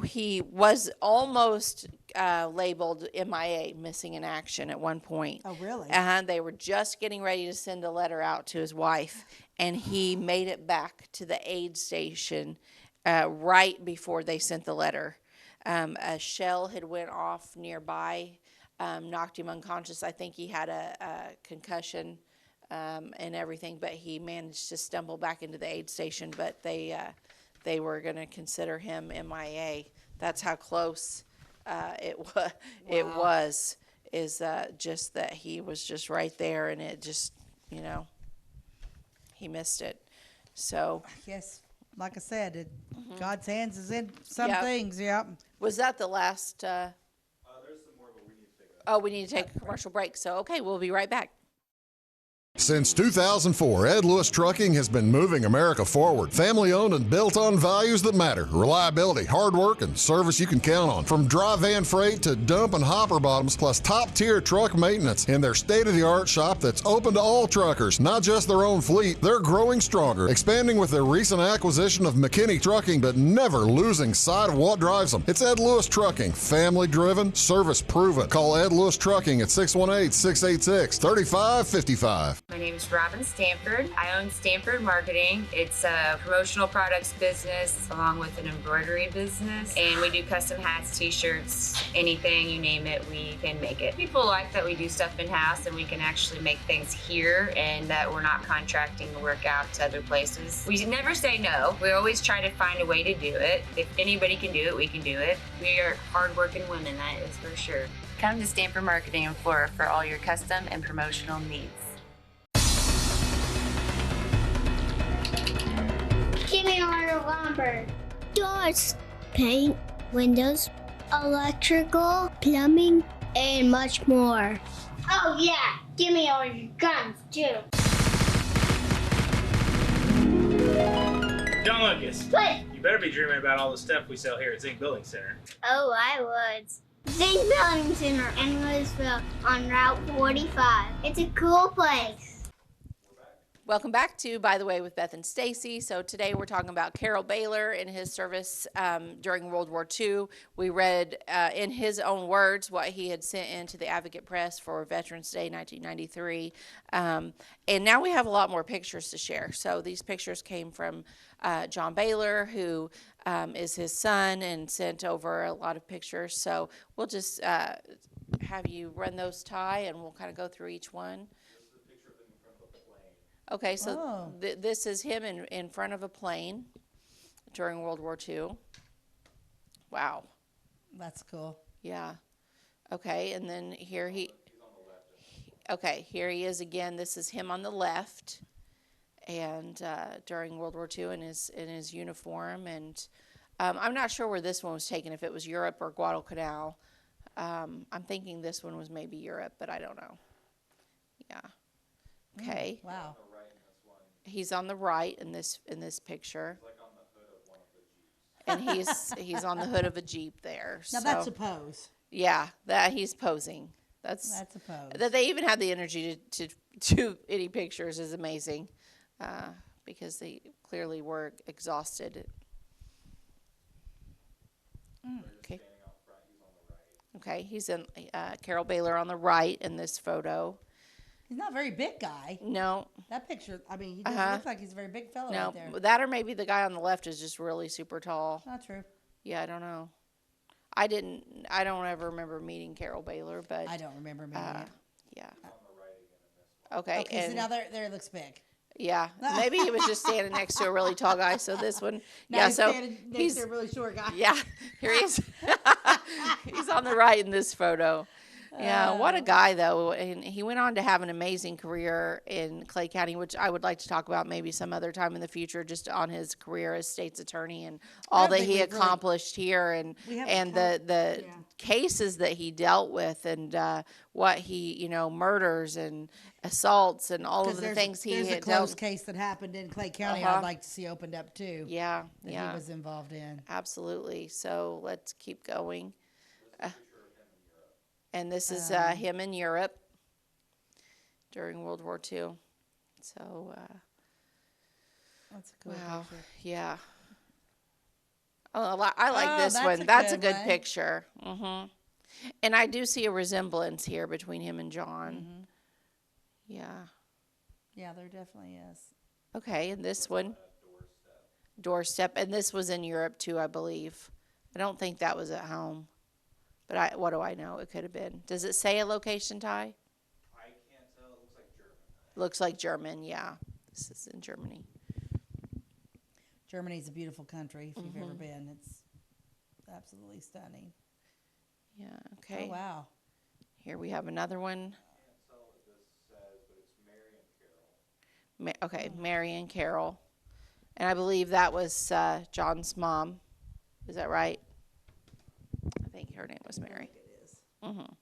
he was almost labeled MIA, missing in action, at one point. Oh, really? They were just getting ready to send a letter out to his wife, and he made it back to the aid station right before they sent the letter. A shell had went off nearby, knocked him unconscious. I think he had a concussion and everything, but he managed to stumble back into the aid station. But they were going to consider him MIA. That's how close it was. Wow. It was. Is just that he was just right there, and it just he missed it. So yes, like I said, God's hands is in some Yep. things. Yep. was that the last? There's some more, but we need to take We need to take a commercial break. So okay, we'll be right back. Since 2004, Ed Lewis Trucking has been moving America forward. Family owned and built on values that matter. Reliability, hard work, and service you can count on. From dry van freight to dump and hopper bottoms, plus top-tier truck maintenance in their state-of-the-art shop that's open to all truckers, not just their own fleet. They're growing stronger, expanding with their recent acquisition of McKinney Trucking, but never losing sight of what drives them. It's Ed Lewis Trucking, family-driven, service-proven. Call Ed Lewis Trucking at 618-686-3555. My name is Robin Stanford. I own Stanford Marketing. It's a promotional products business along with an embroidery business. And we do custom hats, t-shirts, anything, you name it, we can make it. People like that we do stuff in-house and we can actually make things here and that we're not contracting the work out to other places. We never say no. We always try to find a way to do it. If anybody can do it, we can do it. We are hardworking women, that is for sure. Come to Stanford Marketing in Florida for all your custom and promotional needs. Give me order lumber. Doors, paint, windows, electrical, plumbing, and much more. Oh yeah, give me all your guns too. John Lucas. What? You better be dreaming about all the stuff we sell here at Zink Building Center. Oh, I would. Zink Building Center in Louisville on Route 45. It's a cool place. Welcome back to By the Way with Beth and Stacey. So today we're talking about Carroll Bayler and his service during World War II. We read in his own words what he had sent into the Advocate Press for Veterans Day 1993. And now we have a lot more pictures to share. So these pictures came from John Bayler, who is his son, and sent over a lot of pictures. So we'll just have you run those, Ty, and we'll kind of go through each one. Okay, so this is him in front of a plane during World War II. Wow. That's cool. Yeah. Okay, and then here here he is again. This is him on the left, and during World War II in his uniform. And I'm not sure where this one was taken, if it was Europe or Guadalcanal. I'm thinking this one was maybe Europe, but I don't know. Yeah. Okay. Wow. He's on the right in this picture. He's like on the hood of one of the Jeeps. And he's on the hood of a Jeep there. Now that's a pose. Yeah, that he's posing. That's a pose. That they even have the energy to do any pictures is amazing, because they clearly were exhausted. Okay. Okay, he's in Carroll Bayler on the right in this photo. He's not a very big guy. No. That picture, I mean, he doesn't look like he's a very big fellow right there. No, that or maybe the guy on the left is just really super tall. Not true. Yeah, I don't know. I don't ever remember meeting Carroll Bayler, but I don't remember meeting him. Yeah. Okay. Okay, so now there it looks big. Yeah, maybe he was just standing next to a really tall guy. So this one, now he's standing next to a really short guy. Yeah, here he is. He's on the right in this photo. Yeah, what a guy, though. And he went on to have an amazing career in Clay County, which I would like to talk about maybe some other time in the future, just on his career as state's attorney and all that he accomplished here, and the cases that he dealt with, and what he, murders and assaults and all of the things he had There's a close case that happened in Clay County I'd like to see opened up, too. Yeah, that he was involved in. Absolutely. So let's keep going. And this is him in Europe during World War II. So, that's a cool picture. Yeah. Oh, I like this one. That's a good picture. Mm-hmm. And I do see a resemblance here between him and John. Mm-hmm. Yeah. Yeah, there definitely is. Okay, and this one. Doorstep. And this was in Europe, too, I believe. I don't think that was at home. But what do I know? It could have been. Does it say a location, Ty? I can't tell. It looks like German. Looks like German, yeah. This is in Germany. Germany's a beautiful country if you've ever been. It's absolutely stunning. Yeah, okay. Oh, wow. Here we have another one. I can't tell what this says, but it's Mary and Carol. Okay, Mary and Carol. And I believe that was John's mom. Is that right? I think her name was Mary. It is. Mm-hmm.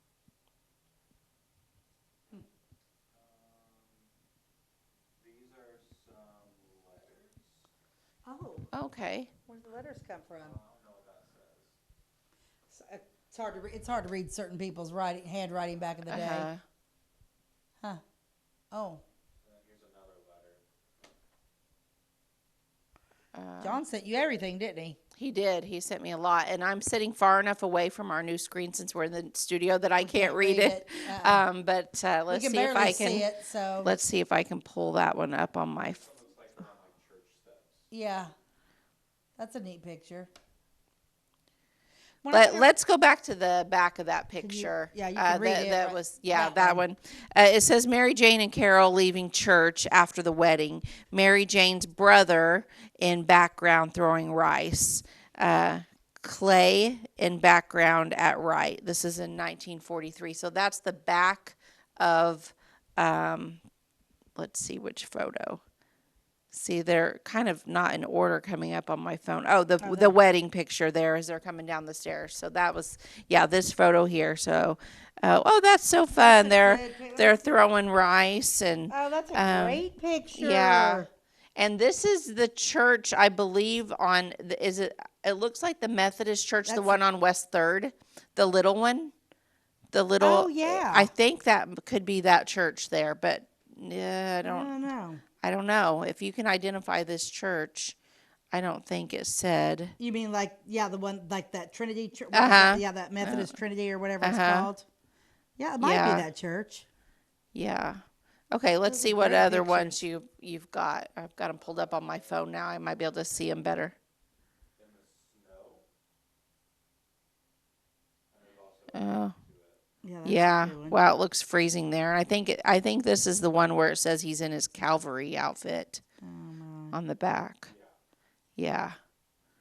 These are some letters. Oh. Okay. Where do the letters come from? I don't know what that says. It's hard to read certain people's handwriting back in the day. Huh. Oh. And then here's another letter. John sent you everything, didn't he? He did. He sent me a lot. And I'm sitting far enough away from our new screen since we're in the studio that I can't read it. But let's see if I can. See it, so. Let's see if I can pull that one up on my. Looks like they're on like church steps. Yeah. That's a neat picture. Let's go back to the back of that picture. You can read it. That right? was that one. It says Mary Jane and Carol leaving church after the wedding. Mary Jane's brother in background throwing rice. Clay in background at right. This is in 1943. So that's the back of. Let's see which photo. See, they're kind of not in order coming up on my phone. Oh, the wedding picture there as they're coming down the stairs. So that was, this photo here. So, that's so fun. They're throwing rice and. Oh, that's a great picture. Yeah, And this is the church, I believe, it looks like the Methodist church, the one on West 3rd, the little one. The little, Oh, yeah. I think that could be that church there, but yeah, I don't know. I don't know. If you can identify this church, I don't think it said. You mean like, the one, like that Trinity church? Uh-huh. Yeah, that Methodist Trinity or whatever it's Uh-huh. called. Yeah, it might be that church. Yeah. Okay, let's Those are see what great other pictures. ones you've got. I've got them pulled up on my phone now. I might be able to see them better. Oh. Yeah. That's Yeah. a good one. Wow, it looks freezing there. I think this is the one where it says he's in his Calvary outfit on the back. Yeah.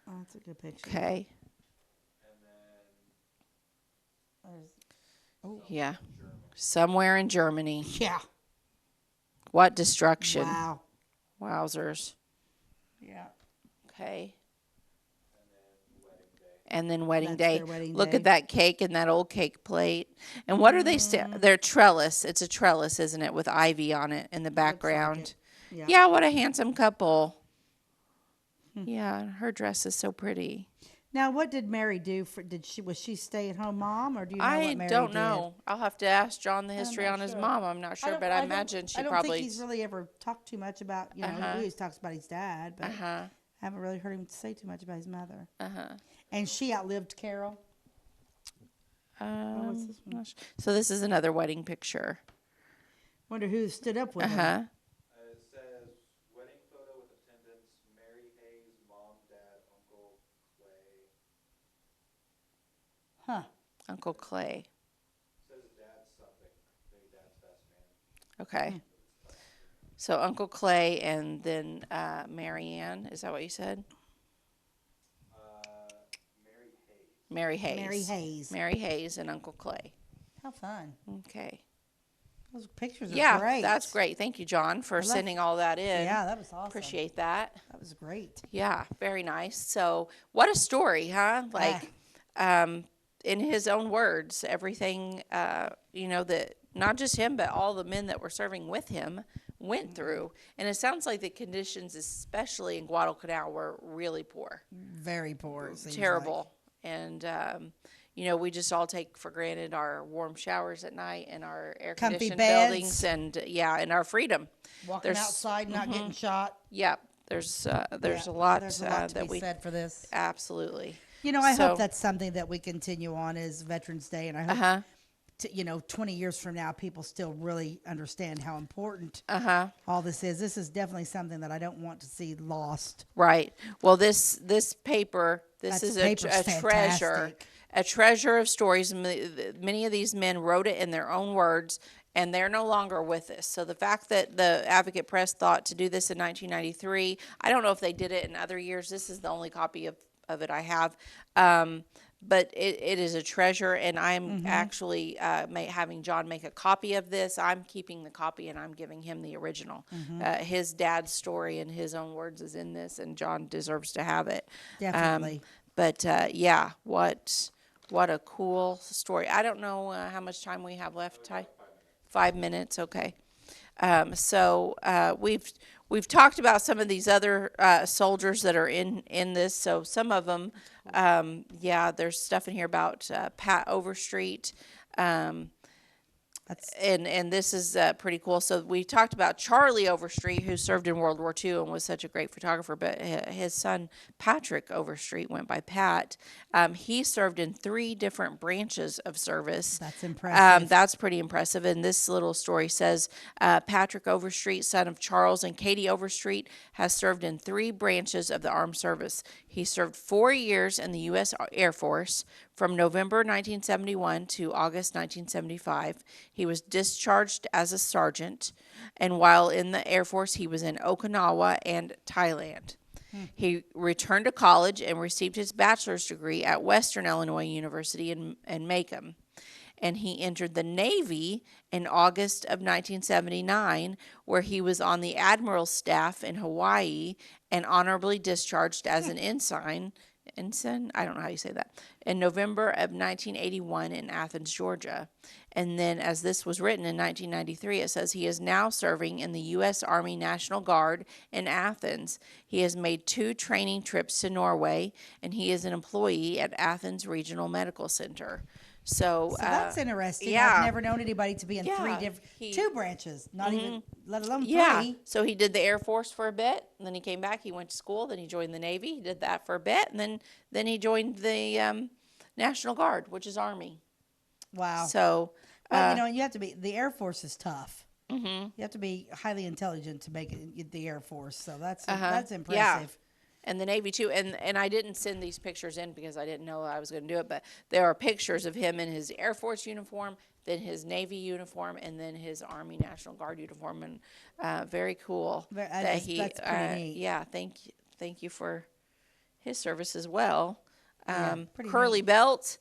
Oh, that's a good picture. Okay. Yeah. Somewhere in Germany. Yeah. What destruction. Wow. Wowzers. Yeah. Okay. And then wedding That's day. their wedding Look day. at that cake and that old cake plate. And what are they? They're trellis. It's a trellis, isn't it, with ivy on it in the background? Yeah. Yeah, what a handsome couple. Yeah, her dress is so pretty. Now, what did Mary do? Was she stay-at-home mom, or do you know I what Mary don't did? know. I'll have to ask John the history not on his sure. mom. I'm not sure, but I imagine she I don't probably. think he's really ever talked too much about. He always talks about his dad, but I haven't really heard him say too much about his mother. And she outlived Carol. What's this one? So this is another wedding picture. Wonder who stood up with him. It says wedding photo with attendants: Mary Hayes, mom, dad, uncle Clay. Huh. Uncle Clay. It says dad's something. Maybe dad's best man. Okay. So Uncle Clay and then Mary Ann. Is that what you said? Mary Hayes. Mary Hayes. Mary Hayes. Mary Hayes and Uncle Clay. How fun. Okay. Those pictures are Yeah, great. that's great. Thank you, John, for sending all that in. Yeah, that was awesome. Appreciate that. That was great. Yeah, very nice. So, what a story, huh? Like, in his own words, everything, that not just him, but all the men that were serving with him went through. And it sounds like the conditions, especially in Guadalcanal, were really poor. Very poor. It seems Terrible. And, we just all take for granted our warm showers at night and our Comfy air-conditioned beds. buildings and, and our freedom. Like walking outside, not getting shot. Yeah, there's a lot, There's a lot to that be said for this. absolutely. I So- hope that's something that we continue on as Veterans Day, and I hope, 20 years from now, people still really understand how important all this is. This is definitely something that I don't want to see lost. Right. Well, this paper, this is paper's a treasure, fantastic. a treasure of stories. Many of these men wrote it in their own words, and they're no longer with us. So the fact that the Advocate Press thought to do this in 1993, I don't know if they did it in other years. This is the only copy of it I have. But it is a treasure, and I'm actually having John make a copy of this. I'm keeping the copy, and I'm giving him the original. His dad's story in his own words is in this, and John deserves to have it. Definitely. What a cool story. I don't know how much time we have left, Ty. 5 minutes, okay. We've talked about some of these other soldiers that are in this. So some of them, there's stuff in here about Pat Overstreet. And this is pretty cool. So we talked about Charlie Overstreet, who served in World War II and was such a great photographer, but his son Patrick Overstreet went by Pat. He served in 3 different branches of service. That's impressive. That's pretty impressive. And this little story says Patrick Overstreet, son of Charles and Katie Overstreet, has served in 3 branches of the armed service. He served 4 years in the U.S. Air Force from November 1971 to August 1975. He was discharged as a sergeant, and while in the Air Force, he was in Okinawa and Thailand. He returned to college and received his bachelor's degree at Western Illinois University in Macomb. And he entered the Navy in August of 1979, where he was on the admiral's staff in Hawaii and honorably discharged as an ensign, I don't know how you say that, in November of 1981 in Athens, Georgia. And then, as this was written in 1993, it says he is now serving in the U.S. Army National Guard in Athens. He has made 2 training trips to Norway, and he is an employee at Athens Regional Medical Center. So that's interesting. yeah. I've never known anybody to be in 3 different, 2 branches, not even, let alone 3. Yeah. So he did the Air Force for a bit, and then he came back. He went to school, then he joined the Navy. He did that for a bit, and then he joined the National Guard, which is Army. Wow. So, well, you have to be. The Air Force is tough. You have to be highly intelligent to make it the Air Force. So that's impressive. Yeah. And the Navy too, and I didn't send these pictures in because I didn't know I was going to do it, but there are pictures of him in his Air Force uniform, then his Navy uniform, and then his Army National Guard uniform, and very cool that's pretty neat. Yeah, thank you for his service as well. Pretty Curly neat. Belt,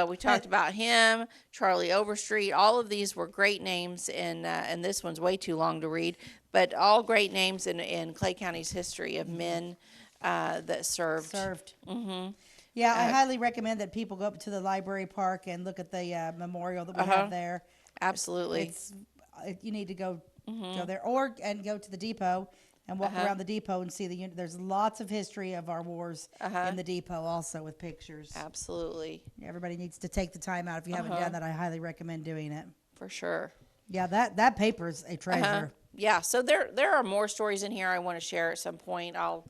we talked about him. Charlie Overstreet, all of these were great names, and this one's way too long to read, but all great names in Clay County's history of men that served. Yeah, I highly recommend that people go up to the library park and look at the memorial that we have there. Absolutely. You need to go there, or go to the depot and walk around the depot and see there's lots of history of our wars in the depot also with pictures. Absolutely. Everybody needs to take the time out. If you haven't done that, I highly recommend doing it. For sure. Yeah, that paper's a treasure. Yeah, so there are more stories in here I want to share at some point. I'll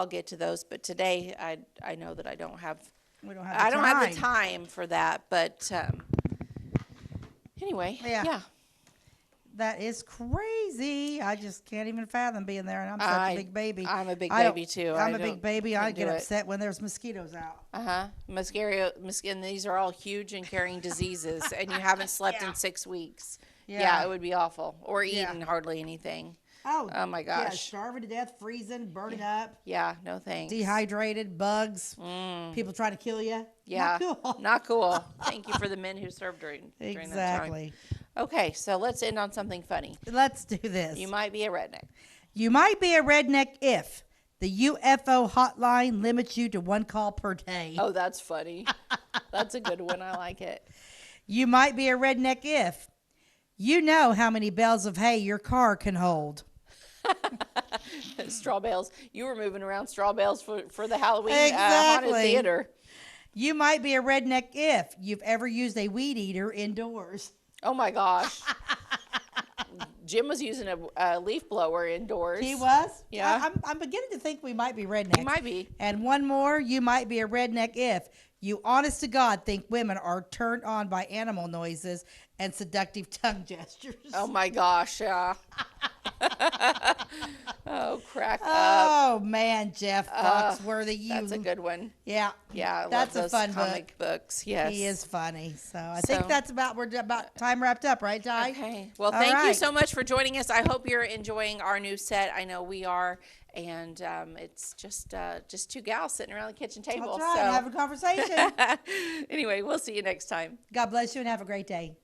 get to those, but today I know that I don't have the time for that, but anyway, yeah. That is crazy. I just can't even fathom being there, and I'm such a big baby. I'm a big baby too. I'm a big baby. I get upset when there's mosquitoes out. And these are all huge and carrying diseases, and you haven't slept in 6 weeks. Yeah, it would be awful. Or eaten hardly anything. Oh my gosh. Yeah, starving to death, freezing, burning up. Yeah, no thanks. Dehydrated, bugs, people trying to kill you. Yeah, not cool. Not cool. Thank you for the men who served during that time. Okay, so let's end on something funny. Let's do this. You might be a redneck. You might be a redneck if the UFO hotline limits you to 1 call per day. Oh, that's funny. That's a good one. I like it. You might be a redneck if you know how many bales of hay your car can hold. Straw bales. You were moving around straw bales for the Halloween Exactly. haunted theater. You might be a redneck if you've ever used a weed eater indoors. Oh my gosh. Jim was using a leaf blower indoors. He was? Yeah. I'm beginning to think we might be rednecks. You might be. And one more, you might be a redneck if you honest to God think women are turned on by animal noises and seductive tongue gestures. Oh my gosh. Oh, crack up. Oh man, Jeff Foxworthy. That's a good one. Yeah. Yeah, I that's love a fun comic books. Yes. He is funny. So I think we're about time wrapped up, right, Ty? Okay. Well, thank you so much for joining us. I hope you're enjoying our new set. I know we are. And it's just 2 gals sitting around the kitchen table. That's right. Have a conversation. Anyway, we'll see you next time. God bless you and have a great day.